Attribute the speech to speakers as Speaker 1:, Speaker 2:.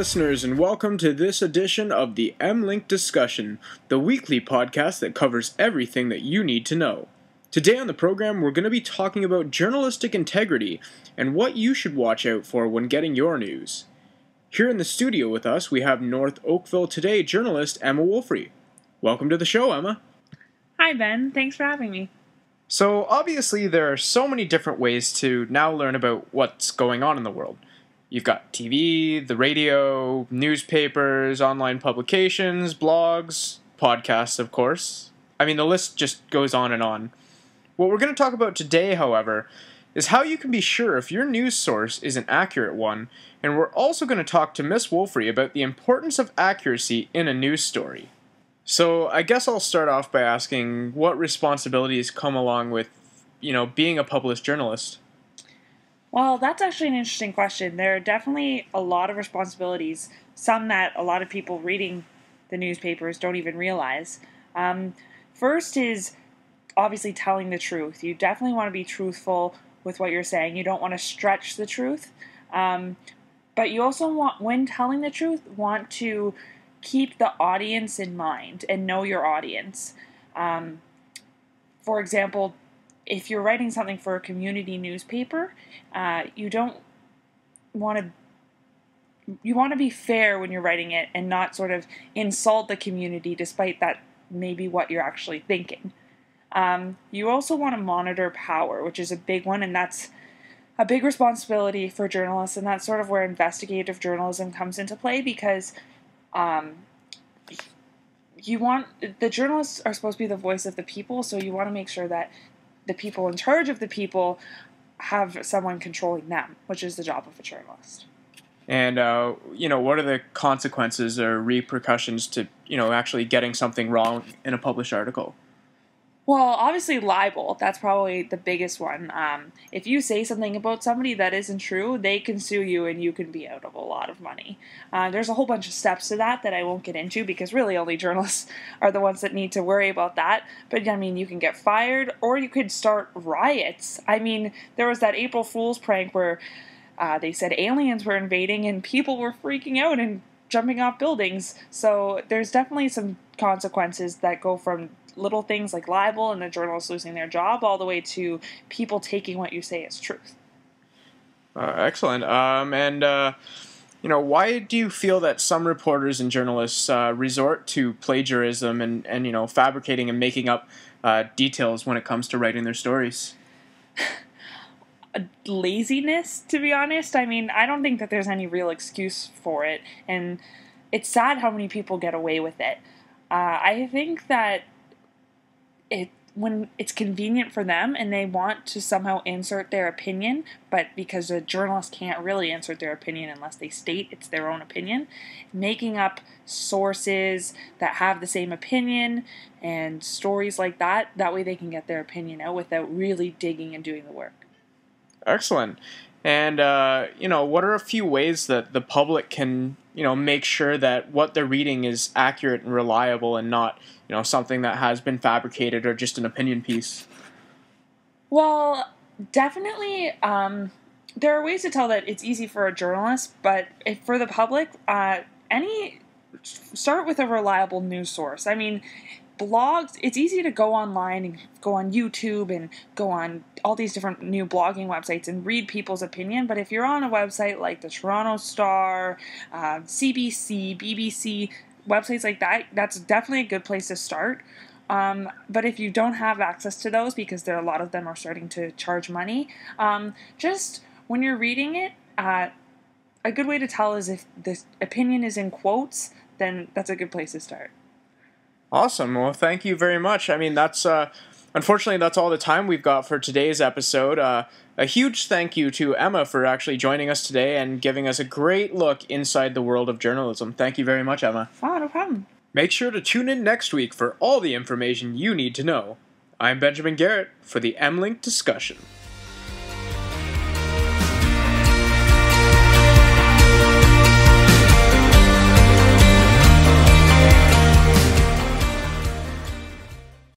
Speaker 1: listeners, and welcome to this edition of the M-Link Discussion, the weekly podcast that covers everything that you need to know. Today on the program, we're going to be talking about journalistic integrity and what you should watch out for when getting your news. Here in the studio with us, we have North Oakville Today journalist Emma Woolfrey. Welcome to the show, Emma.
Speaker 2: Hi, Ben. Thanks for having me.
Speaker 1: So, obviously, there are so many different ways to now learn about what's going on in the world. You've got TV, the radio, newspapers, online publications, blogs, podcasts, of course. I mean, the list just goes on and on. What we're going to talk about today, however, is how you can be sure if your news source is an accurate one, and we're also going to talk to Miss Woolfrey about the importance of accuracy in a news story. So, I guess I'll start off by asking what responsibilities come along with, being a published journalist.
Speaker 2: Well, that's actually an interesting question. There are definitely a lot of responsibilities, some that a lot of people reading the newspapers don't even realize. First is obviously telling the truth. You definitely want to be truthful with what you're saying. You don't want to stretch the truth. But you also want, when telling the truth, want to keep the audience in mind and know your audience. For example, if you're writing something for a community newspaper, you want to be fair when you're writing it and not sort of insult the community despite that maybe what you're actually thinking. You also want to monitor power, which is a big one, and that's a big responsibility for journalists, and that's sort of where investigative journalism comes into play because the journalists are supposed to be the voice of the people, so you want to make sure that the people in charge of the people have someone controlling them, which is the job of a journalist.
Speaker 1: And, what are the consequences or repercussions to, actually getting something wrong in a published article?
Speaker 2: Well, obviously libel, that's probably the biggest one. If you say something about somebody that isn't true, they can sue you and you can be out of a lot of money. There's a whole bunch of steps to that I won't get into because really only journalists are the ones that need to worry about that. But, you can get fired or you could start riots. There was that April Fool's prank where they said aliens were invading and people were freaking out and jumping off buildings. So there's definitely some consequences that go from little things like libel and the journalists losing their job all the way to people taking what you say as truth.
Speaker 1: Excellent. Why do you feel that some reporters and journalists resort to plagiarism and fabricating and making up details when it comes to writing their stories?
Speaker 2: Laziness, to be honest. I don't think that there's any real excuse for it, and it's sad how many people get away with it. I think that when it's convenient for them and they want to somehow insert their opinion, but because a journalist can't really insert their opinion unless they state it's their own opinion, making up sources that have the same opinion and stories like that way they can get their opinion out without really digging and doing the work.
Speaker 1: Excellent. And, what are a few ways that the public can, make sure that what they're reading is accurate and reliable and not, something that has been fabricated or just an opinion piece?
Speaker 2: Well, definitely, there are ways to tell that it's easy for a journalist, but for the public, start with a reliable news source. Blogs, it's easy to go online and go on YouTube and go on all these different new blogging websites and read people's opinion, but if you're on a website like the Toronto Star, CBC, BBC, websites like that, that's definitely a good place to start. But if you don't have access to those, because a lot of them are starting to charge money, just when you're reading it, a good way to tell is if this opinion is in quotes, then that's a good place to start.
Speaker 1: Awesome. Well, thank you very much. That's unfortunately that's all the time we've got for today's episode. A huge thank you to Emma for actually joining us today and giving us a great look inside the world of journalism. Thank you very much, Emma.
Speaker 2: Oh, no problem.
Speaker 1: Make sure to tune in next week for all the information you need to know. I'm Benjamin Garrett for the M-Link Discussion.